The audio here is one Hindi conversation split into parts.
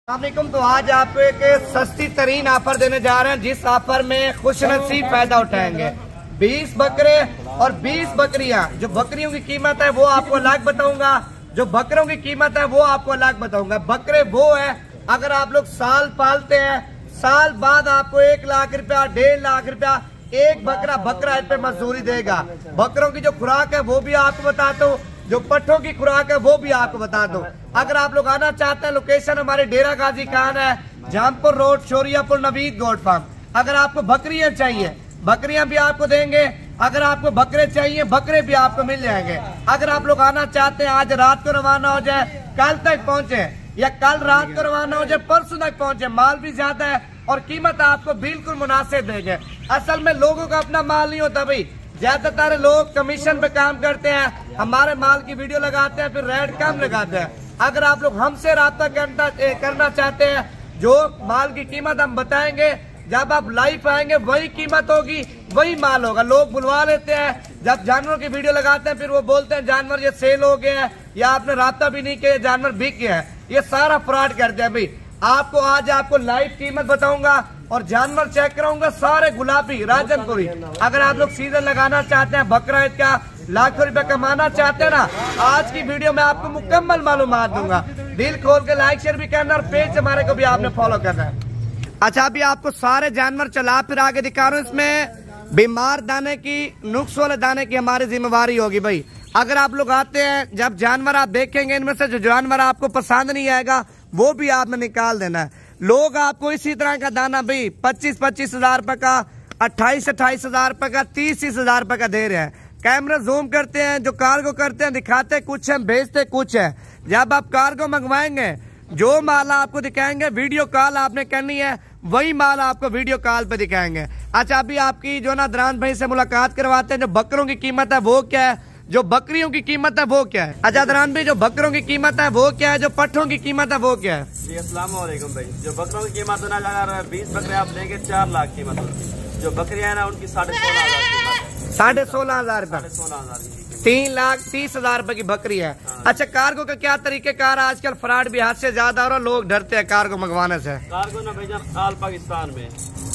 अस्सलामुअलैकुम। तो आज आपको एक सस्ती तरीन ऑफर देने जा रहे हैं, जिस ऑफर में खुशनसीब फायदा उठाएंगे। 20 बकरे और 20 बकरियां। जो बकरियों की कीमत है वो आपको अलग बताऊंगा, जो बकरों की कीमत है वो आपको अलग बताऊंगा। बकरे वो है, अगर आप लोग साल पालते हैं, साल बाद आपको 1 लाख रुपया 1.5 लाख रुपया एक बकरा इस पे मजदूरी देगा। बकरों की जो खुराक है वो भी आपको बताता हूँ, जो पट्ठों की खुराक है वो भी आपको बता दो। अगर आप लोग आना चाहते हैं, लोकेशन हमारे डेरा गाजी खान है, Jampur road, Shoriapur, Naveed goat farm. अगर आपको बकरियां चाहिए, बकरियां भी आपको देंगे। अगर आपको बकरे चाहिए, बकरे भी आपको मिल जाएंगे। अगर आप लोग आना चाहते हैं, आज रात को रवाना हो जाए, कल तक पहुंचे, या कल रात को रवाना हो जाए, परसों तक पहुंचे। माल भी ज्यादा है और कीमत आपको बिल्कुल मुनासिब देंगे। असल में लोगों का अपना माल नहीं होता भाई, ज्यादातर लोग कमीशन पे काम करते हैं, हमारे माल की वीडियो लगाते हैं, फिर रेट कम लगाते हैं। अगर आप लोग हमसे राब्ता करना चाहते हैं, जो माल की कीमत हम बताएंगे, जब आप लाइव आएंगे वही कीमत होगी, वही माल होगा। लोग बुलवा लेते हैं, जब जानवरों की वीडियो लगाते हैं, फिर वो बोलते हैं जानवर ये सेल हो गया है, या आपने राब्ता भी नहीं किया, जानवर बिक गया है। ये सारा फ्रॉड करते हैं भाई। आपको आज आपको लाइव कीमत बताऊंगा और जानवर चेक कराऊंगा, सारे गुलाबी राजनपुरी। अगर आप लोग सीजन लगाना चाहते हैं, बकरा ईद का लाखों रुपए कमाना चाहते हैं ना, आज की वीडियो में आपको मुकम्मल मालूमात दूंगा। दिल खोल के लाइक शेयर भी करना, और पेज हमारे को भी आपने फॉलो करना है। अच्छा, अभी आपको सारे जानवर चला फिर आगे दिखा रहा हूँ। इसमें बीमार दाने की, नुक्स वाले दाने की हमारी जिम्मेवारी होगी भाई। अगर आप लोग आते हैं, जब जानवर आप देखेंगे, इनमें से जो जानवर आपको पसंद नहीं आएगा वो भी आपने निकाल देना है। लोग आपको इसी तरह का दाना भाई 25-25 हजार रुपए का, 28-28 हजार रुपए का, 30-30 हजार रुपए का दे रहे हैं। कैमरा जूम करते हैं, जो कार्गो करते हैं दिखाते कुछ है, भेजते कुछ है। जब आप कार्गो मंगवाएंगे, जो माल आपको दिखाएंगे, वीडियो कॉल आपने करनी है, वही माल आपको वीडियो कॉल पे दिखाएंगे। अच्छा, अभी आपकी जो ना दरान भाई से मुलाकात करवाते हैं। जो बकरों की कीमत है वो क्या है, जो बकरियों की कीमत है वो क्या है। अच्छा दरान भाई, जो बकरों की कीमत है वो क्या है, जो पट्ठों की कीमत है वो क्या है। जी अस्सलाम वालेकुम भाई। जो बकरों की कीमत होना जा रहा है, 20 बकरे आप लेंगे 4 लाख कीमत होगी। जो बकरियां है ना, उनकी 16.5 हजार कीमत है। 16.5 हजार रुपए, 16.5 हजार 3,30,000 रुपए की बकरी है। अच्छा, कार्गो का क्या तरीकेकार है? आजकल फ्रॉड भी हाथ से ज्यादा हो रहा है, लोग डरते हैं कार्गो मंगवाने से। कार्गो ना भेजा आल पाकिस्तान में,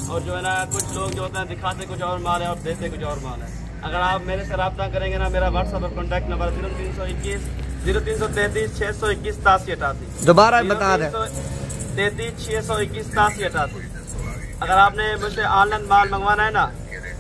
और जो है ना कुछ लोग जो होते हैं दिखाते कुछ और माल है और देते कुछ और माल है। अगर आप मेरे से रब्ता करेंगे ना, मेरा व्हाट्सएप और कॉन्टैक्ट नंबर 0321 0333 621 8788। दोबारा बता दें, 33 621 8788। अगर आपने मुझसे ऑनलाइन माल मंगवाना है ना,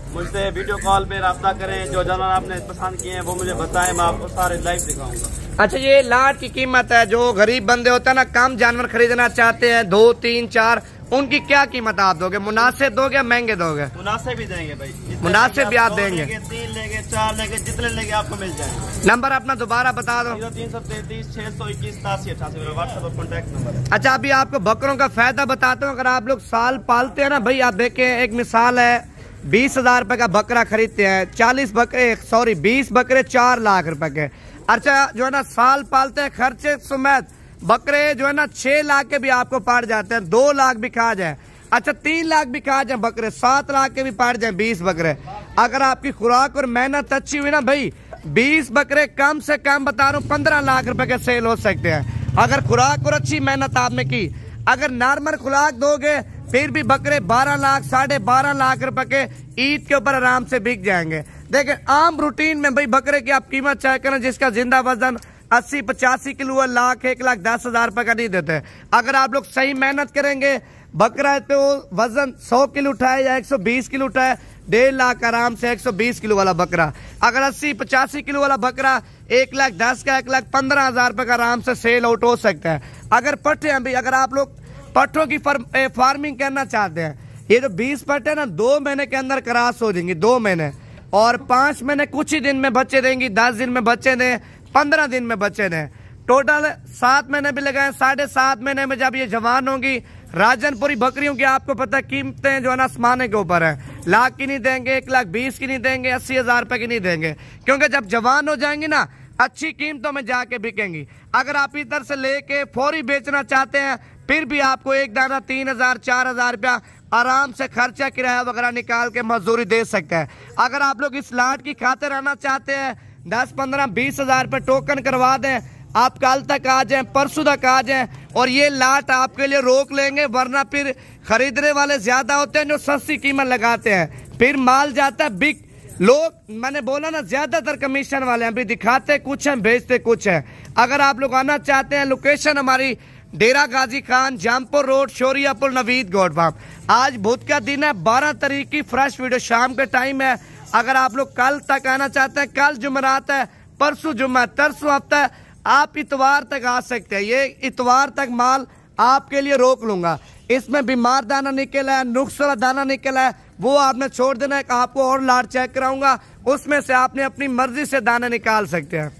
मुझसे वीडियो कॉल पे रब्ता करें। जो जानवर आपने पसंद किए हैं वो मुझे बताएं, मैं आपको सारे लाइव दिखाऊंगा। अच्छा, ये लाट की कीमत है। जो गरीब बंदे होते हैं ना, कम जानवर खरीदना चाहते हैं, 2, 3, 4, उनकी क्या कीमत आप दोगे? मुनासिब दोगे या महंगे दोगे? मुनासिब भी देंगे भाई, मुनासिब भी आप देंगे। 3 लेंगे, 4 लेंगे, जितने लेंगे आपको मिल जाएंगे। नंबर अपना दोबारा बता दो। 0333 621 8788 मेरा व्हाट्सएप और कॉन्टैक्ट नंबर है। अच्छा, अभी आपको बकरों का फायदा बताता हूँ। अगर आप लोग साल पालते हैं ना भाई, आप देखें, एक मिसाल है, 20 हजार रुपए का बकरा खरीदते हैं, 20 बकरे 4 लाख रुपए के। अच्छा, जो है ना साल पालते हैं, खर्चे समेत बकरे जो है ना 6 लाख के भी आपको पड़ जाते हैं, 2 लाख भी खा जाए। अच्छा, 3 लाख भी खा जाए बकरे, 7 लाख के भी पड़ जाए 20 बकरे। अगर आपकी खुराक और मेहनत अच्छी हुई ना भाई, 20 बकरे कम से कम बता रहा हूँ 15 लाख रुपए के सेल हो सकते हैं, अगर खुराक और अच्छी मेहनत आपने की। अगर नॉर्मल खुराक दोगे, फिर भी बकरे 12 लाख 12.5 लाख रुपए के ईद के ऊपर आराम से बिक जाएंगे। देखिए, आम रूटीन में भाई बकरे की आप कीमत चेक करें, जिसका जिंदा वजन 80-85 किलो, लाख 1,10,000 रुपए का नहीं देते। अगर आप लोग सही मेहनत करेंगे, बकरा पे वो वजन 100 किलो उठाए या 120 किलो उठाए, 1.5 लाख आराम से 120 किलो वाला बकरा। अगर 80-85 किलो वाला बकरा 1,10,000 का 1,15,000 रुपए का आराम से सेल आउट हो सकता है। अगर पट्ठे हैं भाई, अगर आप लोग पट्ठों की फार्मिंग करना चाहते हैं, ये जो 20 पट्टे ना 2 महीने के अंदर क्रॉस हो जाएंगी, 2 महीने, और 5 महीने कुछ ही दिन में बच्चे देंगी, 10 दिन में बच्चे दें, 15 दिन में बच्चे दें, टोटल 7 महीने भी लगाए। 7.5 महीने में जब ये जवान होंगी, राजनपुरी बकरियों की आपको पता कीमतें जो है ना आसमाने के ऊपर है। लाख की नहीं देंगे, 1,20,000 की नहीं देंगे, 80,000 रुपए की नहीं देंगे, क्योंकि जब जवान हो जाएंगी ना, अच्छी कीमतों में जाके बिकेंगी। अगर आप इधर से लेके फौरी बेचना चाहते हैं, फिर भी आपको एक दाना 3,000-4,000 रुपया आराम से खर्चा किराया वगैरह निकाल के मजदूरी दे सकते हैं। अगर आप लोग इस लाट की खातिर आना चाहते हैं, 10, 15, 20 हजार रुपए टोकन करवा दें, आप कल तक आ जाएं, परसों तक आ जाएं और ये लाट आपके लिए रोक लेंगे, वरना फिर खरीदने वाले ज्यादा होते हैं जो सस्ती कीमत लगाते हैं, फिर माल जाता है बिक। लोग मैंने बोला ना ज्यादातर कमीशन वाले हैं, अभी दिखाते कुछ हैं बेचते कुछ हैं। अगर आप लोग आना चाहते हैं, लोकेशन हमारी डेरा गाजी खान, जामपुर रोड, शोरिया पुल, नवीद गोड फार्म। आज बुध का दिन है, 12 तारीख की फ्रेश वीडियो शाम के टाइम है। अगर आप लोग कल तक आना चाहते हैं, कल जुमेरात है, परसों जुम्मा, तरसों हफ्ता है, आप इतवार तक आ सकते हैं। ये इतवार तक माल आपके लिए रोक लूंगा। इसमें बीमार दाना निकला है, नुक्स वाला दाना निकला है, वो आपने छोड़ देना है। आपको और लाट चेक कराऊंगा, उसमें से आपने अपनी मर्जी से दाना निकाल सकते हैं।